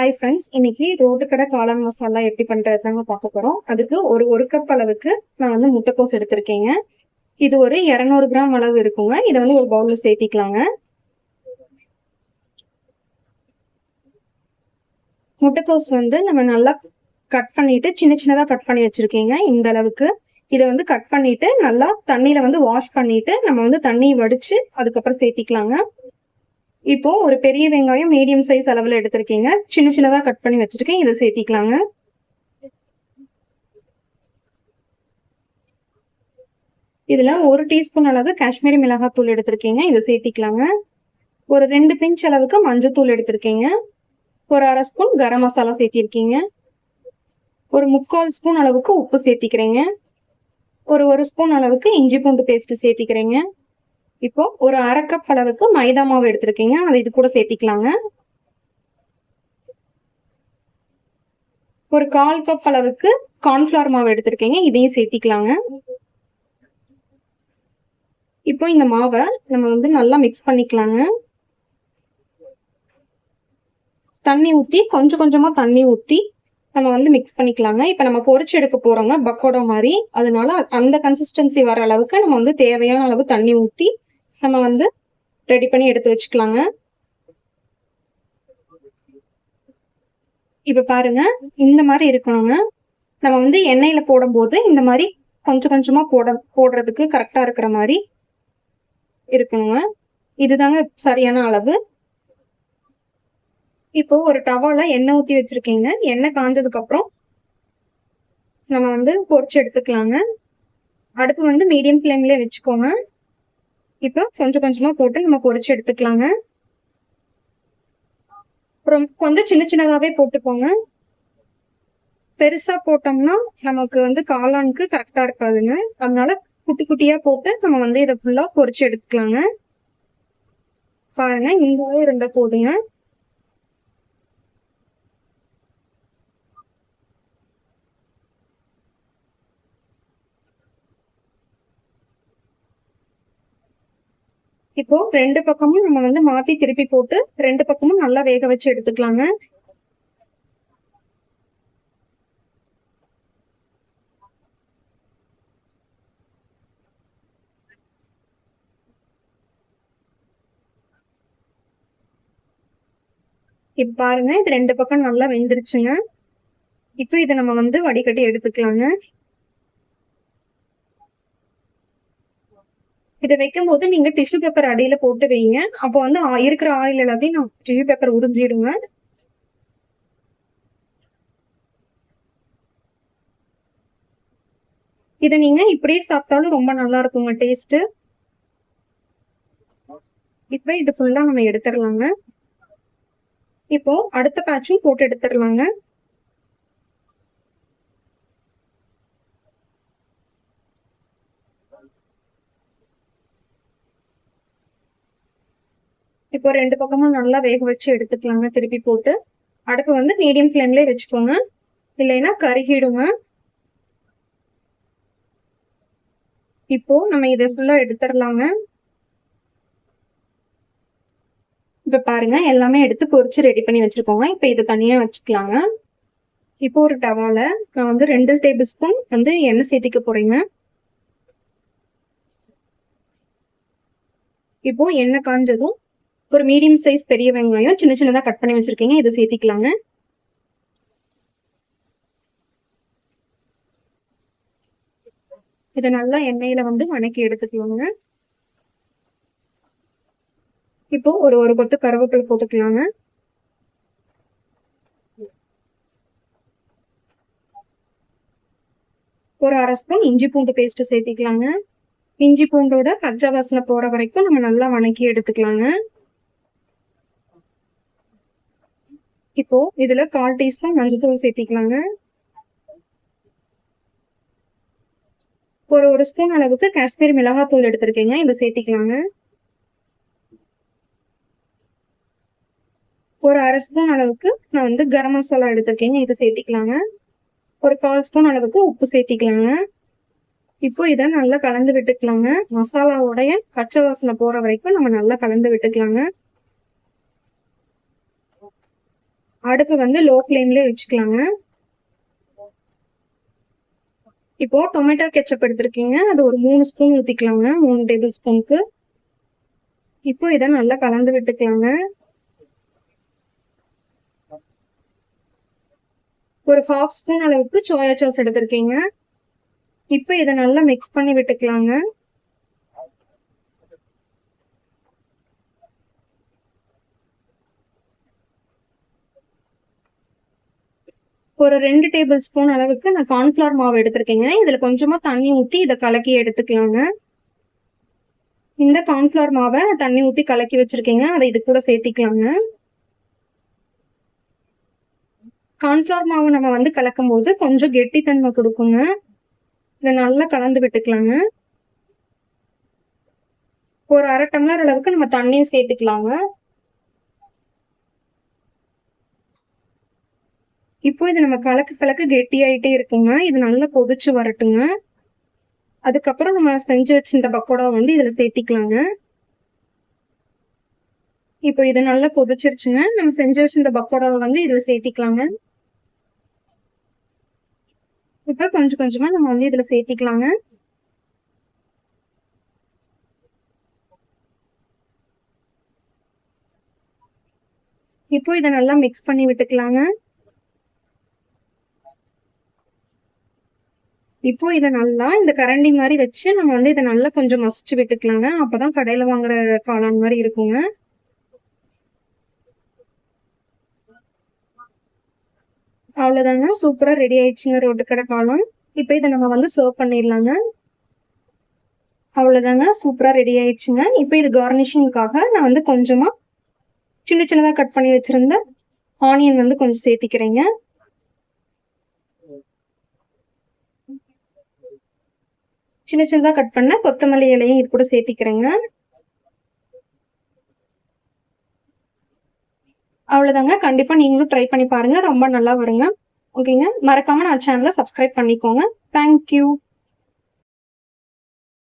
Hi friends, இன்னைக்கு road கடை காளான் மசாலா எப்படி பண்றதுதாங்க பார்க்க போறோம். அதுக்கு ஒரு கப் அளவுக்கு நான் வந்து முட்டைக்கோஸ் எடுத்திருக்கேங்க. இது ஒரு 200 கிராம் அளவு இருக்குங்க. இதை வந்து ஒரு பவுல்ல சேர்த்திக்கலாங்க. முட்டைக்கோஸ் வந்து நம்ம நல்லா கட் பண்ணிட்டு சின்ன சின்னதா கட் பண்ணி வச்சிருக்கீங்க. இந்த அளவுக்கு இதை வந்து கட் பண்ணிட்டு நல்லா தண்ணியில வந்து வாஷ் பண்ணிட்டு நம்ம வந்து தண்ணி வடிச்சு அதுக்கப்புறம் சேர்த்திக்கலாங்க. இப்போ ஒரு பெரிய வெங்காயம் மீடியம் சைஸ் அளவுல எடுத்திருக்கீங்க. சின்ன சின்னதா கட் பண்ணி வச்சிருக்கேன். இதை சேர்த்திக்கலாங்க. இதுல 1 டீஸ்பூன் அளவு காஷ்மீரி மிளகாத்தூள் எடுத்திருக்கீங்க. இதை சேர்த்திக்கலாங்க. ஒரு 2 பிஞ்ச் அளவுக்கு மஞ்சத்தூள் எடுத்திருக்கீங்க. ஒரு 1/2 ஸ்பூன் கரம் மசாலா சேர்த்திருக்கீங்க. ஒரு 3/4 ஸ்பூன் அளவுக்கு உப்பு சேர்த்திக்கிறேங்க. ஒரு ஸ்பூன் அளவுக்கு இஞ்சி பூண்டு பேஸ்ட் சேர்த்திக்கிறேங்க. இப்போ ஒரு 1/2 கப் அளவுக்கு மைதா மாவு எடுத்திருக்கீங்க. அதை இது கூட சேர்த்திக்கலாங்க. ஒரு 1/4 கப் அளவுக்கு கார்ன்ஃபிளவர் மாவு எடுத்திருக்கீங்க. இதையும் சேர்த்திக்கலாங்க. இப்போ இந்த மாவை நம்ம வந்து நல்லா மிக்ஸ் பண்ணிக்கலாங்க. தண்ணி ஊற்றி கொஞ்சம் கொஞ்சமா தண்ணி ஊற்றி நம்ம வந்து மிக்ஸ் பண்ணிக்கலாங்க. இப்போ நம்ம பொரிச்சு எடுக்க போறோங்க பக்கோடா மாதிரி. அதனால அந்த கன்சிஸ்டன்சி வர அளவுக்கு நம்ம வந்து தேவையான அளவு தண்ணி ஊற்றி நம்ம வந்து ரெடி பண்ணி எடுத்து வச்சுக்கலாங்க. இப்ப பாருங்க, இந்த மாதிரி இருக்கணுங்க. நம்ம வந்து எண்ணெயில போடும்போது இந்த மாதிரி கொஞ்சம் கொஞ்சமா போடுறதுக்கு கரெக்டா இருக்கிற மாதிரி இருக்கணுங்க. இதுதாங்க சரியான அளவு. இப்போ ஒரு டவால எண்ணெய் ஊத்தி வச்சிருக்கீங்க. எண்ணெய் காஞ்சதுக்கு அப்புறம் நம்ம வந்து பொரிச்சு எடுத்துக்கலாங்க. அடுப்பு வந்து மீடியம் ஃப்ளேம்லயே வச்சுக்கோங்க. இப்போ கொஞ்சம் கொஞ்சமா போட்டு நம்ம பொரிச்சு எடுத்துக்கலாங்க. அப்புறம் கொஞ்சம் சின்ன சின்னதாவே போட்டுக்கோங்க. பெருசா போட்டோம்னா நமக்கு வந்து காளானுக்கு கரெக்டா இருக்காதுங்க. அதனால குட்டி குட்டியா போட்டு நம்ம வந்து இதை ஃபுல்லா பொரிச்சு எடுத்துக்கலாங்க. பாருங்க, இந்த இருந்தா போதுங்க. இப்போ 2 பக்கமும் நம்ம வந்து மாத்தி திருப்பி போட்டு 2 பக்கமும் நல்லா வேக வச்சு எடுத்துக்கலாங்க. இப்ப பாருங்க, இது 2 பக்கம் நல்லா வெந்துருச்சுங்க. இப்போ இதை நம்ம வந்து வடிகட்டி எடுத்துக்கலாங்க. இதை வைக்கும் போது நீங்க டிஷ்யூ பேப்பர் அடியில போட்டு வைங்க. அப்போ வந்து இருக்கிற ஆயில் எல்லாத்தையும் டிஷ்யூ பேப்பர் உறிஞ்சிடுங்க. இதை நீங்க இப்படியே சாப்பிட்டாலும் ரொம்ப நல்லா இருக்குங்க டேஸ்ட். இப்ப இது ஃபுல்லா நம்ம எடுத்துடலாங்க. இப்போ அடுத்த பேட்சும் போட்டு எடுத்துடலாங்க. இப்போ 2 பக்கமும் நல்லா வேக வச்சு எடுத்துக்கலாங்க. திருப்பி போட்டு அடுப்பு வந்து மீடியம் ஃப்ளேம்லயே வச்சுக்கோங்க, இல்லைன்னா கருகிடுங்க. இப்போ நம்ம இதை ஃபுல்லா எடுத்துடலாங்க. இப்ப பாருங்க, எல்லாமே எடுத்து பொரிச்சு ரெடி பண்ணி வச்சிருக்கோங்க. இப்ப இதை தனியா வச்சுக்கலாங்க. இப்போ ஒரு டவால நான் வந்து 2 டேபிள் ஸ்பூன் வந்து எண்ணெய் சேர்த்திக்க போறேங்க. இப்போ எண்ணெய் காஞ்சதும் ஒரு மீடியம் சைஸ் பெரிய வெங்காயம் சின்ன சின்னதா கட் பண்ணி வச்சிருக்கீங்க. இதை சேர்த்திக்கலாங்க. இதை நல்லா எண்ணெயில வந்து வணக்கி எடுத்துக்கலாங்க. இப்போ ஒரு கொத்து கருவேப்பிலை போட்டுக்கலாங்க. ஒரு 1/2 ஸ்பூன் இஞ்சி பூண்டு பேஸ்ட் சேர்த்திக்கலாங்க. இஞ்சி பூண்டோட பச்சை வாசனை போற வரைக்கும் நம்ம நல்லா வணக்கி எடுத்துக்கலாங்க. இப்போ இதுல 1/4 டீஸ்பூன் மஞ்சள் சேர்த்திக்கலாங்க. ஒரு ஸ்பூன் அளவுக்கு காஷ்மீரி மிளகாத்தூள் எடுத்திருக்கீங்க. இதை சேர்த்திக்கலாங்க. ஒரு 1/2 ஸ்பூன் அளவுக்கு நான் வந்து கரம் மசாலா எடுத்திருக்கேங்க. இதை சேர்த்திக்கலாங்க. ஒரு 1/4 ஸ்பூன் அளவுக்கு உப்பு சேர்த்திக்கலாங்க. இப்போ இதை நல்லா கலந்து விட்டுக்கலாங்க. மசாலாவோடைய பச்சை வாசனை போற வரைக்கும் நம்ம நல்லா கலந்து விட்டுக்கலாங்க. அடுப்பு வந்து லோ ஃப்ளேம்ல வச்சுக்கலாங்க. இப்போ டொமேட்டோ கெச்சப் எடுத்திருக்கீங்க, அது ஒரு 3 ஸ்பூன் ஊத்திக்கலாங்க, 3 டேபிள் ஸ்பூனுக்கு. இப்போ இதை நல்லா கலந்து விட்டுக்கலாங்க. ஒரு 1/2 ஸ்பூன் அளவுக்கு சோயா சாஸ் எடுத்திருக்கீங்க. இப்போ இதை நல்லா மிக்ஸ் பண்ணி விட்டுக்கலாங்க. ஒரு 2 டேபிள் ஸ்பூன் அளவுக்கு நான் கார்ன்ஃபிளவர் மாவு எடுத்திருக்கேங்க. இதுல கொஞ்சமா தண்ணி ஊத்தி இதை கலக்கி எடுத்துக்கலாங்க. இந்த கார்ன்ஃபிளவர் மாவை தண்ணி ஊத்தி கலக்கி வச்சிருக்கீங்க, அதை இது கூட சேர்த்திக்கலாங்க. கார்ன்ஃபிளவர் மாவு நம்ம வந்து கலக்கும் போது கொஞ்சம் கெட்டித்தன்மை கொடுக்குங்க. இதை நல்லா கலந்து விட்டுக்கலாங்க. ஒரு 1/2 டம்ளர் அளவுக்கு நம்ம தண்ணியும் சேர்த்துக்கலாங்க. இப்போ இது நம்ம கலக்க கெட்டியாயிட்டே இருக்குங்க. இது நல்லா கொதிச்சு வரட்டுங்க. அதுக்கப்புறம் நம்ம செஞ்சு வச்சிருந்த பக்கோடா வந்து இதுல சேர்த்திக்கலாங்க. இப்போ இது நல்லா கொதிச்சிருச்சுங்க. நம்ம செஞ்சு வச்சிருந்த பக்கோடாவை வந்து இதுல சேர்த்திக்கலாங்க. இப்ப கொஞ்சம் கொஞ்சமா நம்ம வந்து இதுல சேர்த்திக்கலாங்க. இப்போ இதை நல்லா மிக்ஸ் பண்ணி விட்டுக்கலாங்க. இப்போ இதை நல்லா இந்த கரண்டி மாதிரி வச்சு நம்ம வந்து இதை நல்லா கொஞ்சம் மசிச்சு விட்டுக்கலாங்க. அப்பதான் கடையில வாங்குற காளான் மாதிரி இருக்குங்க. அவ்வளவுதாங்க, சூப்பரா ரெடி ஆயிடுச்சுங்க ரோட்டுக்கடை காளான். இப்போ இதை நம்ம வந்து சர்வ் பண்ணிடலாங்க. அவ்வளவுதாங்க, சூப்பரா ரெடி ஆயிடுச்சுங்க. இப்போ இது கார்னிஷிங்காக நான் வந்து கொஞ்சமா சின்ன சின்னதா கட் பண்ணி வச்சிருந்த ஆனியன் வந்து கொஞ்சம் சேர்த்திக்கிறேங்க. சின்ன சின்னதா கட் பண்ண கொத்தமல்லி இலையும் இது கூட சேர்த்திக்கிறேங்க. அவ்வளவுதாங்க, கண்டிப்பா நீங்களும் ட்ரை பண்ணி பாருங்க, ரொம்ப நல்லா வருங்க. ஓகேங்க, மறக்காம நான் சேனலை சப்ஸ்கிரைப் பண்ணிக்கோங்க. தேங்க்யூ.